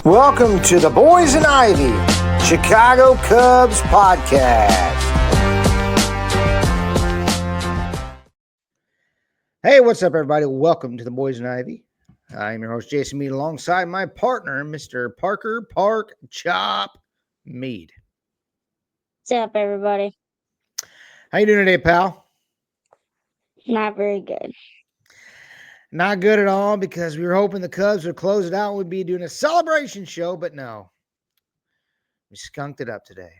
Welcome to the Boys and Ivy Chicago Cubs podcast. Hey, what's up, everybody? Welcome to the Boys and Ivy. I'm your host, Jason Mead, alongside my partner, Mr. Parker Park Chop Mead. What's up, everybody? How you doing today, pal? Not very good. Not good at all, because we were hoping the Cubs would close it out and we'd be doing a celebration show, but no. We skunked it up today.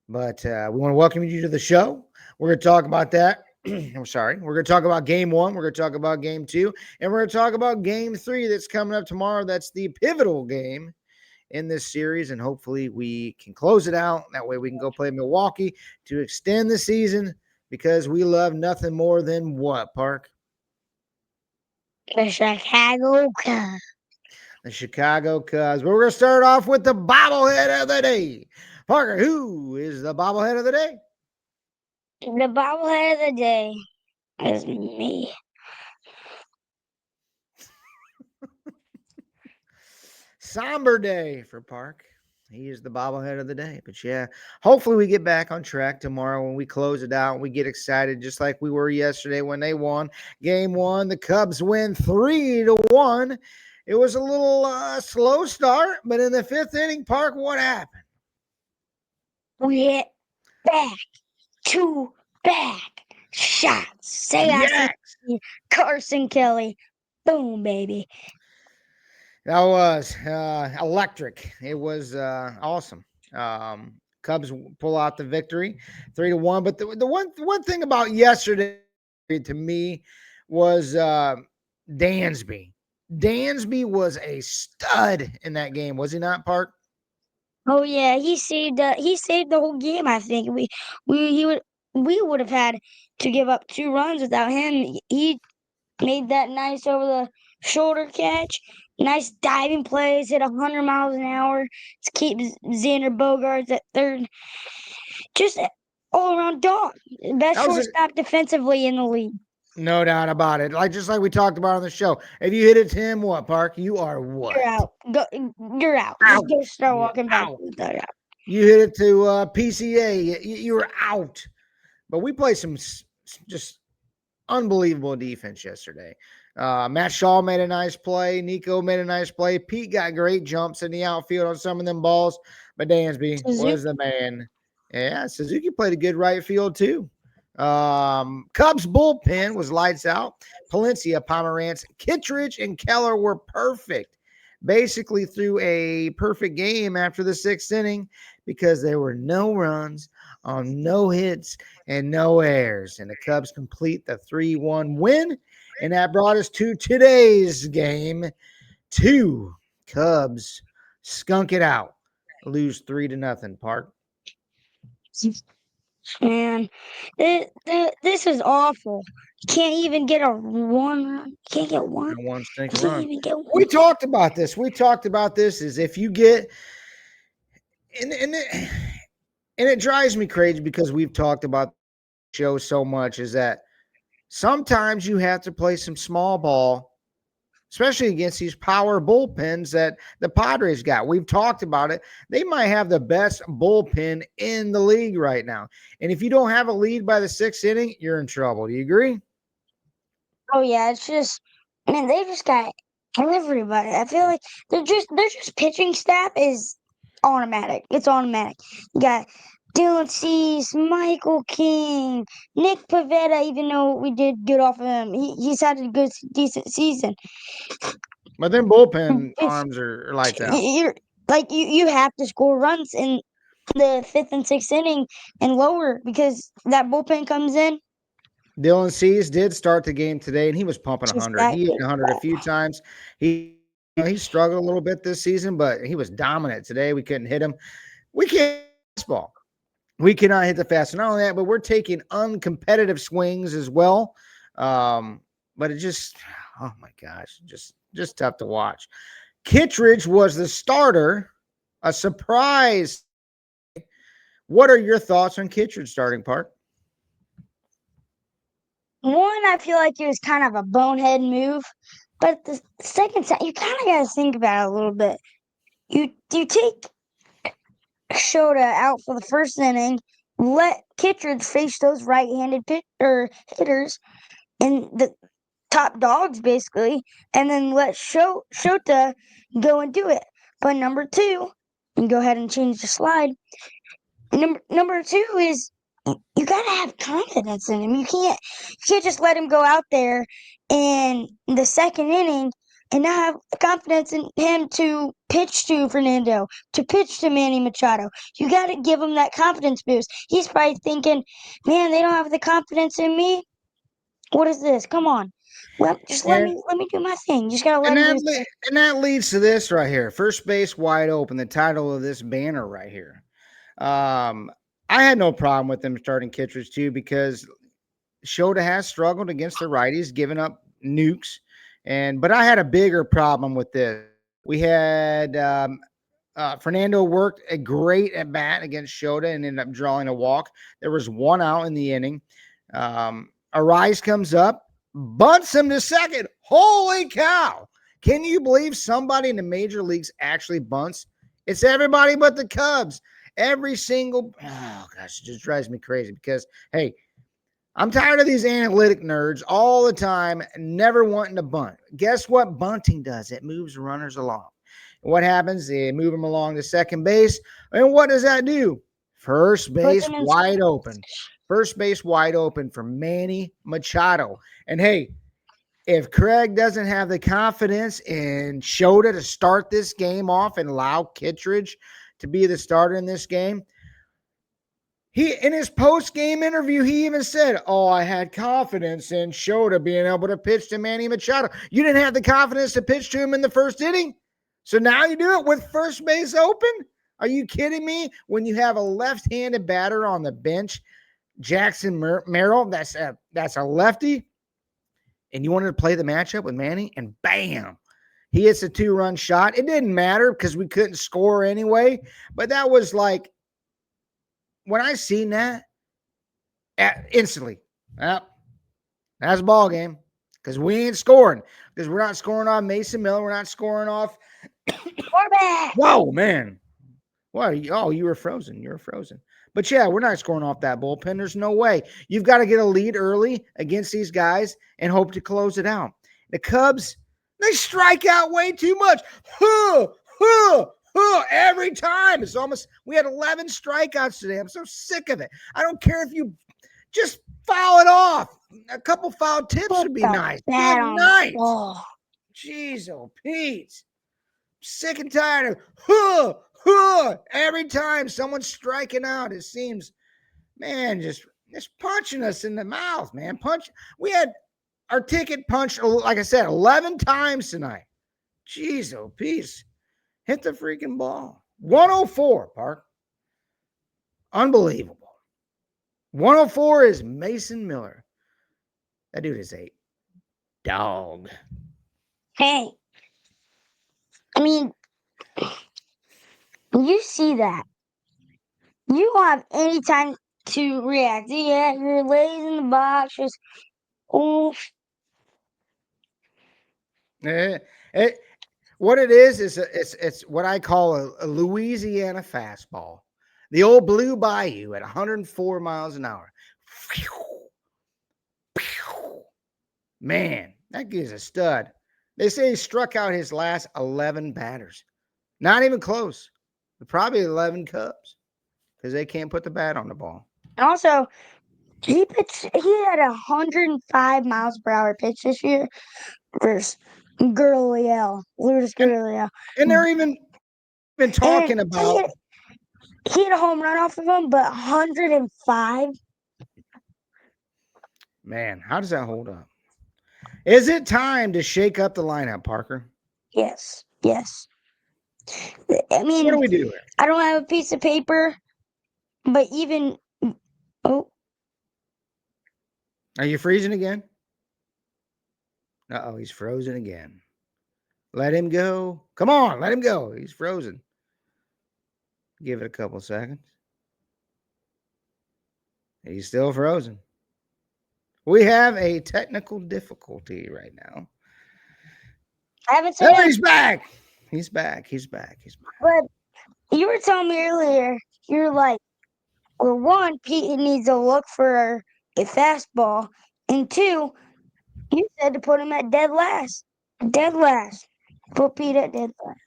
But we want to welcome you to the show. We're going to talk about that. I'm sorry. We're going to talk about game one. We're going to talk about game two. And we're going to talk about game three that's coming up tomorrow. That's the pivotal game in this series. And hopefully we can close it out. That way we can go play Milwaukee to extend the season, because we love nothing more than what, Park? The Chicago Cubs. The Chicago Cubs. But we're going to start off with the bobblehead of the day. Parker, who is the bobblehead of the day? The bobblehead of the day is me. Somber day for Park. He is the bobblehead of the day. But yeah, hopefully we get back on track tomorrow when we close it out and we get excited just like we were yesterday when they won game one. The Cubs win 3-1. It was a little slow start, but in the fifth inning, Park, what happened? We hit back shots. Say Yes. I see Carson Kelly. Boom, baby. That was electric. It was awesome. Cubs pull out the victory, 3-1. But the one thing about yesterday to me was Dansby. Dansby was a stud in that game, was he not, Park? Oh yeah, he saved the whole game. I think we would have had to give up 2 runs without him. He made that nice over the shoulder catch. Nice diving plays, hit 100 miles an hour to keep Xander Bogaerts at third. Just all around dog. Best shortstop defensively in the league. No doubt about it. Just like we talked about on the show. If you hit it to him, what, Park? You are what? You're out. You're out. Just go start walking back to the dugout. You hit it to PCA. You were out. But we played some just unbelievable defense yesterday. Matt Shaw made a nice play. Nico made a nice play. Pete got great jumps in the outfield on some of them balls. But Dansby was the man. Yeah, Suzuki played a good right field too. Cubs bullpen was lights out. Palencia, Pomerantz, Kittredge, and Keller were perfect. Basically threw a perfect game after the sixth inning, because there were no runs on no hits and no errors. And the Cubs complete the 3-1 win. And that brought us to today's game. 2 Cubs skunk it out. Lose 3-0, Park. Man, this is awful. You can't even get a one. Can't get one. One stinking Can't run. even get one. We talked about this. Is if you get and it drives me crazy, because we've talked about the show so much, is that sometimes you have to play some small ball, especially against these power bullpens that the Padres got. We've talked about it. They might have the best bullpen in the league right now. And if you don't have a lead by the sixth inning, you're in trouble. Do you agree? Oh yeah, it's just, man, they just got everybody. I feel like their just pitching staff is automatic. It's automatic. You got Dylan Cease, Michael King, Nick Pivetta. Even though we did good off of him, he's had a decent season. But then bullpen arms are lights out. You have to score runs in the fifth and sixth inning and lower, because that bullpen comes in. Dylan Cease did start the game today, and he was pumping 100. He hit 100 a few times. He struggled a little bit this season, but he was dominant today. We couldn't hit him. We can't hit the fastball. We cannot hit the fastball. Not only that, but we're taking uncompetitive swings as well. But it just, oh my gosh, just tough to watch. Kittredge was the starter, a surprise. What are your thoughts on Kittredge starting, Park? One, I feel like it was kind of a bonehead move, but the second time, you kind of got to think about it a little bit. you take Shota out for the first inning, let Kittredge face those right-handed hitters and the top dogs basically, and then let Shota go and do it. But number two, and go ahead and change the slide. Number two is you gotta have confidence in him. You can't just let him go out there in the second inning and not have confidence in him to pitch to Fernando, to pitch to Manny Machado. You gotta give him that confidence boost. He's probably thinking, man, they don't have the confidence in me. What is this? Come on. Just let And me do my thing. You just gotta let and him do that his le- thing. and that leads to this right here. First base wide open, the title of this banner right here. Um, I had no problem with them starting Kittredge too because Shota has struggled against the righties, giving up nukes, but I had a bigger problem with this. We had Fernando worked a great at bat against Shota and ended up drawing a walk. There was one out in the inning. Arise comes up, bunts him to second. Holy cow! Can you believe somebody in the major leagues actually bunts? It's everybody but the Cubs. Every single, oh gosh, it just drives me crazy because, hey, I'm tired of these analytic nerds all the time, never wanting to bunt. Guess what bunting does? It moves runners along. What happens? They move them along to second base. And what does that do? First Put base them in. wide open. First base wide open for Manny Machado. And hey, if Craig doesn't have the confidence in Shota to start this game off and allow Kittredge to be the starter in this game, he in his post-game interview, he even said, "Oh, I had confidence in Shota being able to pitch to Manny Machado." You didn't have the confidence to pitch to him in the first inning, so now you do it with first base open? Are you kidding me? When you have a left-handed batter on the bench, Jackson Merrill, that's a lefty, and you wanted to play the matchup with Manny, and bam, he hits a 2-run shot. It didn't matter because we couldn't score anyway, but that was like when I seen that, instantly, well, that's a ball game because we ain't scoring because we're not scoring off Mason Miller. We're not scoring off. Quarterback. Whoa, man. What? Oh, you were frozen. You were frozen. But yeah, we're not scoring off that bullpen. There's no way. You've got to get a lead early against these guys and hope to close it out. The Cubs, they strike out way too much. Every time. It's almost, we had 11 strikeouts today. I'm so sick of it. I don't care if you just foul it off. A couple foul tips Put would be the nice. bat Good on the night. ball. Jeez, oh, Pete. Sick and tired of every time someone's striking out. It seems, man, just punching us in the mouth, man. We had our ticket punched, like I said, 11 times tonight. Jeez, oh, peace. Hit the freaking ball. 104, Park. Unbelievable. 104 is Mason Miller. That dude is a dog. Hey, I mean, you see that. You don't have any time to react. Yeah, you're laid in the box, just oh, Eh, it, what it is it's what I call a Louisiana fastball. The old Blue Bayou at 104 miles an hour. Man, that guy's a stud. They say he struck out his last 11 batters. Not even close. Probably 11 Cubs because they can't put the bat on the ball. and also he had 105 miles per hour pitch this year versus Lourdes And Gurriel. and they're even And talking about, he had a home run off of him, but 105. man, how does that hold up? Is it time to shake up the lineup, Parker? Yes, yes. I What do mean, we do here? I don't have a piece of paper, but even oh, Are you freezing again? Uh-oh, he's frozen again. Let him go. Come on, let him go. He's frozen. Give it a couple seconds. He's still frozen. We have a technical difficulty right now. I haven't seen Oh, him. he's back. He's back. He's back. He's back. But you were telling me earlier, you're like, well, one, Pete needs to look for a fastball, and two, you said to put him at dead last. Dead last. Put Pete at dead last.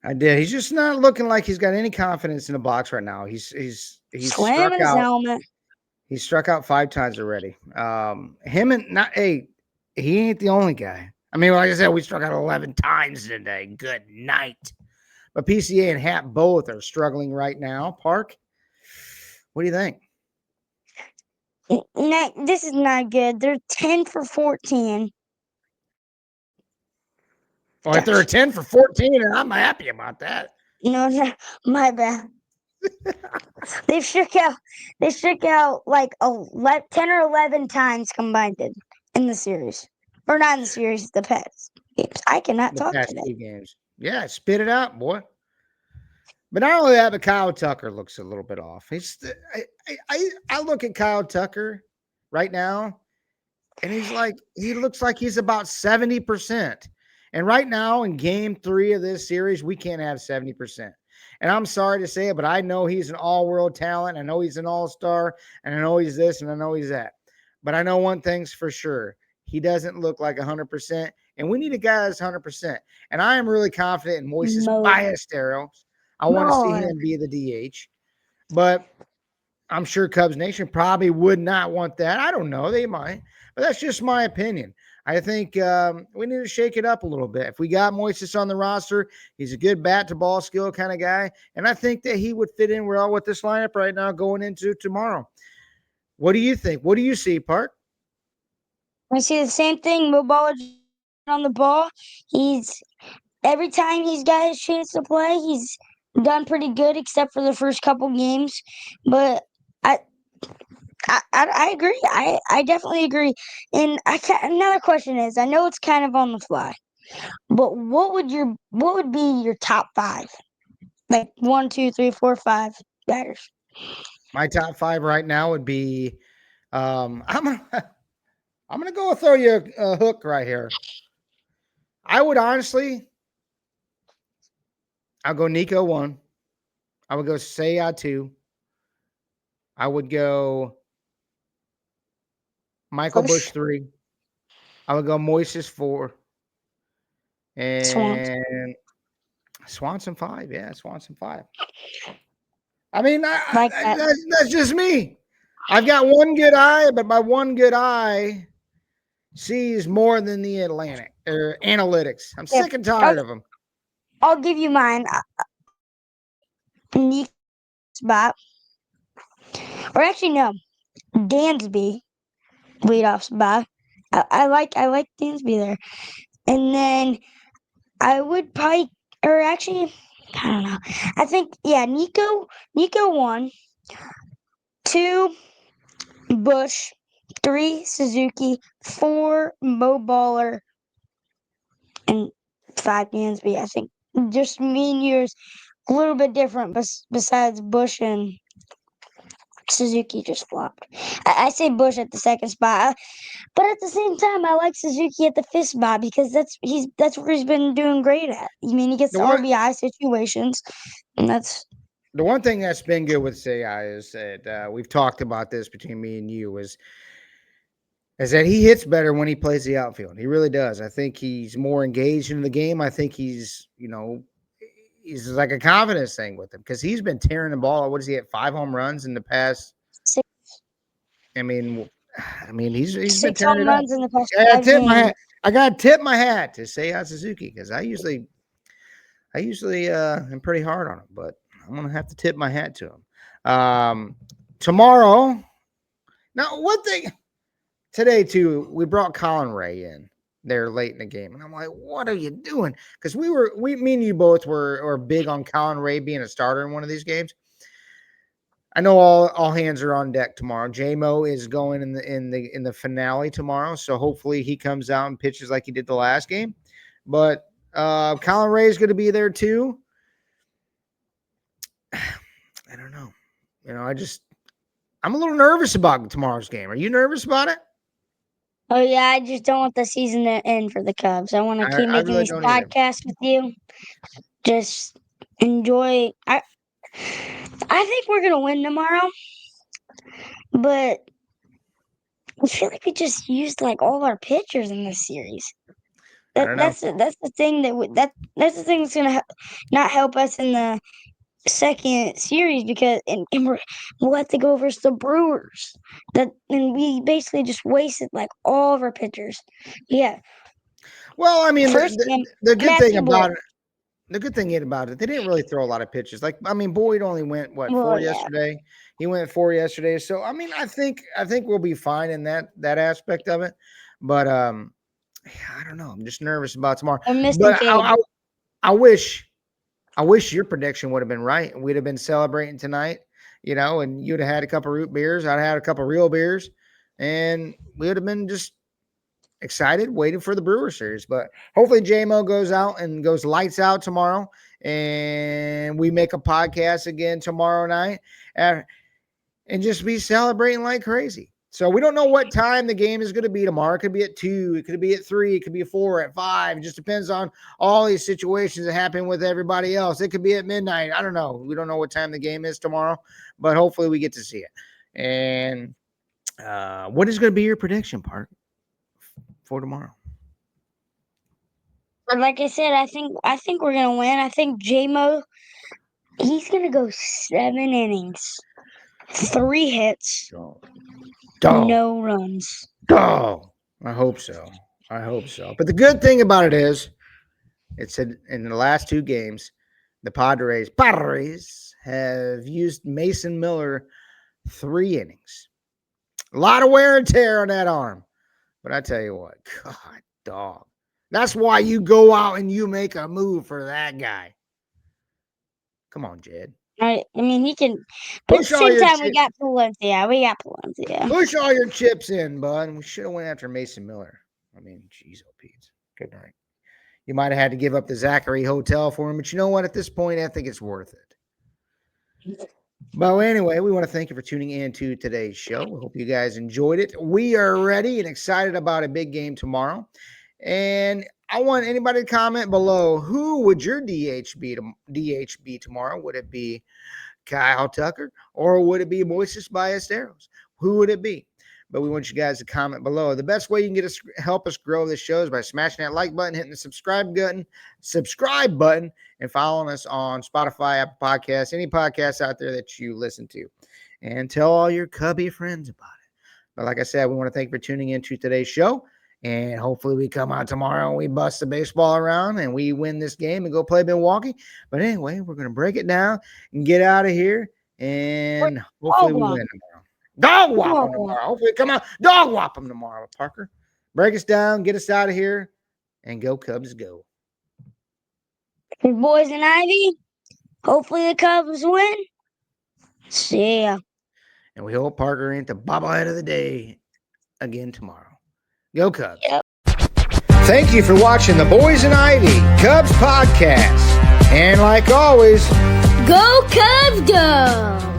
I did. He's just not looking like he's got any confidence in the box right now. He's struck Slamming his out. helmet. He's struck out 5 times already. Him and not hey, he ain't the only guy. I mean, like I said, we struck out 11 times today. Good night. But PCA and Hat both are struggling right now. Park, what do you think? This is not good. They're 10 for 14. Well, if they're a 10 for 14, and I'm happy about that. No, my bad. They struck out like 10 or 11 times combined in the series. Or not in the series, the past games. I cannot The talk past today. 2 games. Yeah, spit it out, boy. But not only that, but Kyle Tucker looks a little bit off. I look at Kyle Tucker right now, and he looks like he's about 70%. And right now in game 3 of this series, we can't have 70%. And I'm sorry to say it, but I know he's an all-world talent. I know he's an all-star, and I know he's this, and I know he's that. But I know one thing's for sure. He doesn't look like 100%, and we need a guy that's 100%. And I am really confident in Moises Mo. Ballesteros. I want to see Mo. him be the DH. But I'm sure Cubs Nation probably would not want that. I don't know. They might. But that's just my opinion. I think we need to shake it up a little bit. If we got Moises on the roster, he's a good bat-to-ball skill kind of guy. And I think that he would fit in well with this lineup right now going into tomorrow. What do you think? What do you see, Park? I see the same thing. Mo Baller on the ball. Every time he's got his chance to play, he's done pretty good, except for the first couple games. But I I agree. I definitely agree. And another question is, I know it's kind of on the fly, but what would be your top five? Like 1, 2, 3, 4, 5 batters. My top 5 right now would be I'm gonna go throw you a hook right here. I would honestly, I'll go Nico 1. I would go Seiya 2. I would go Michael Bush Push 3. I would go Moises 4. Swans. And Swanson 5. Yeah, Swanson 5. I mean, Like that. that's just me. I've got one good eye, but my one good eye sees more than the Atlantic or analytics. I'm Yeah, sick and tired of them. I'll give you mine. Nick spot, or actually no, Dansby leadoff spot. I like Dansby there, and then I would probably, or actually, I don't know. I think yeah, Nico 1, 2 Bush, 3 Suzuki, 4 Mo Baller, and 5 Dansby. I think just me and yours a little bit different, besides Bush and Suzuki just flopped. I say Bush at the second spot, but at the same time, I like Suzuki at the fifth spot because that's where he's been doing great at. I mean, he gets The the one RBI situations, and that's the one thing that's been good with Seiya is that we've talked about this between me and you is that he hits better when he plays the outfield. He really does. I think he's more engaged in the game. I think he's like a confidence thing with him because he's been tearing the ball. What does he have? 5 home runs in the past. six, I mean, he's been six tearing home it up. runs in the past I gotta 5 tip my games. hat. I gotta tip my hat to Seiya Suzuki because I usually am pretty hard on him, but I'm gonna have to tip my hat to him. Tomorrow. Now, one thing today too, we brought Colin Ray in there late in the game, and I'm like, "What are you doing?" Because me and you both were big on Colin Ray being a starter in one of these games. I know all hands are on deck tomorrow. JMO is going in the finale tomorrow, so hopefully he comes out and pitches like he did the last game. But Colin Ray is going to be there too. I don't know. I'm a little nervous about tomorrow's game. Are you nervous about it? Oh yeah, I just don't want the season to end for the Cubs. I want to keep I making really these don't either. podcasts with you. just enjoy. I think we're gonna win tomorrow, but I feel like we just used like all our pitchers in this series. I don't know. That's the thing that's the thing that's gonna not help us in the second series because we'll have to go versus the Brewers. And we basically just wasted like all of our pitchers. Yeah, Well, I mean, first game the good thing Matthew Boyd. about it, the good thing about it, they didn't really throw a lot of pitches. Like, I mean, Boyd only went what Well, 4 yeah, yesterday. He went 4 yesterday. So, I mean, I think we'll be fine in that aspect of it. But yeah, I don't know. I'm just nervous about tomorrow. we're missing But Cade. I wish your prediction would have been right. We'd have been celebrating tonight, and you'd have had a couple root beers. I'd have had a couple real beers, and we would have been just excited, waiting for the Brewer series. But hopefully JMO goes out and goes lights out tomorrow, and we make a podcast again tomorrow night, and just be celebrating like crazy. So we don't know what time the game is going to be tomorrow. It could be at 2, it could be at 3, it could be at 4, at 5. It just depends on all these situations that happen with everybody else. It could be at midnight. I don't know. We don't know what time the game is tomorrow, but hopefully we get to see it. And what is going to be your prediction, Park, for tomorrow? But like I said, I think we're gonna win. I think JMO, he's gonna go 7 innings, 3 hits, Dog. no runs. Oh, I hope so. But the good thing about it is, it said in the last 2 games, the Padres have used Mason Miller 3 innings. A lot of wear and tear on that arm. But I tell you what, God, dog. That's why you go out and you make a move for that guy. Come on, Jed. I mean, he can. But at the same time, we got Palencia. Push all your chips in, bud. We should have went after Mason Miller. I mean, geez, oh, Pete. Good night. You might have had to give up the Zachary Hotel for him, but you know what? At this point, I think it's worth it. But anyway, we want to thank you for tuning in to today's show. We hope you guys enjoyed it. We are ready and excited about a big game tomorrow. And I want anybody to comment below, who would your DH be tomorrow? Would it be Kyle Tucker or would it be Moises Ballesteros? Who would it be? But we want you guys to comment below. The best way you can help us grow this show is by smashing that like button, hitting the subscribe button, and following us on Spotify, Apple Podcasts, any podcasts out there that you listen to. And tell all your Cubby friends about it. But like I said, we want to thank you for tuning in to today's show. And hopefully we come out tomorrow and we bust the baseball around and we win this game and go play Milwaukee. But anyway, we're going to break it down and get out of here. And hopefully we win tomorrow. Dog whop them tomorrow. Hopefully come out. Dog whop them tomorrow, Parker. Break us down, get us out of here, and go Cubs go. For Boys and Ivy, hopefully the Cubs win. See ya. And we hope Parker ain't the bobblehead of the day again tomorrow. Go Cubs. Yep. Thank you for watching the Boys and Ivy Cubs podcast. And like always, go Cubs go!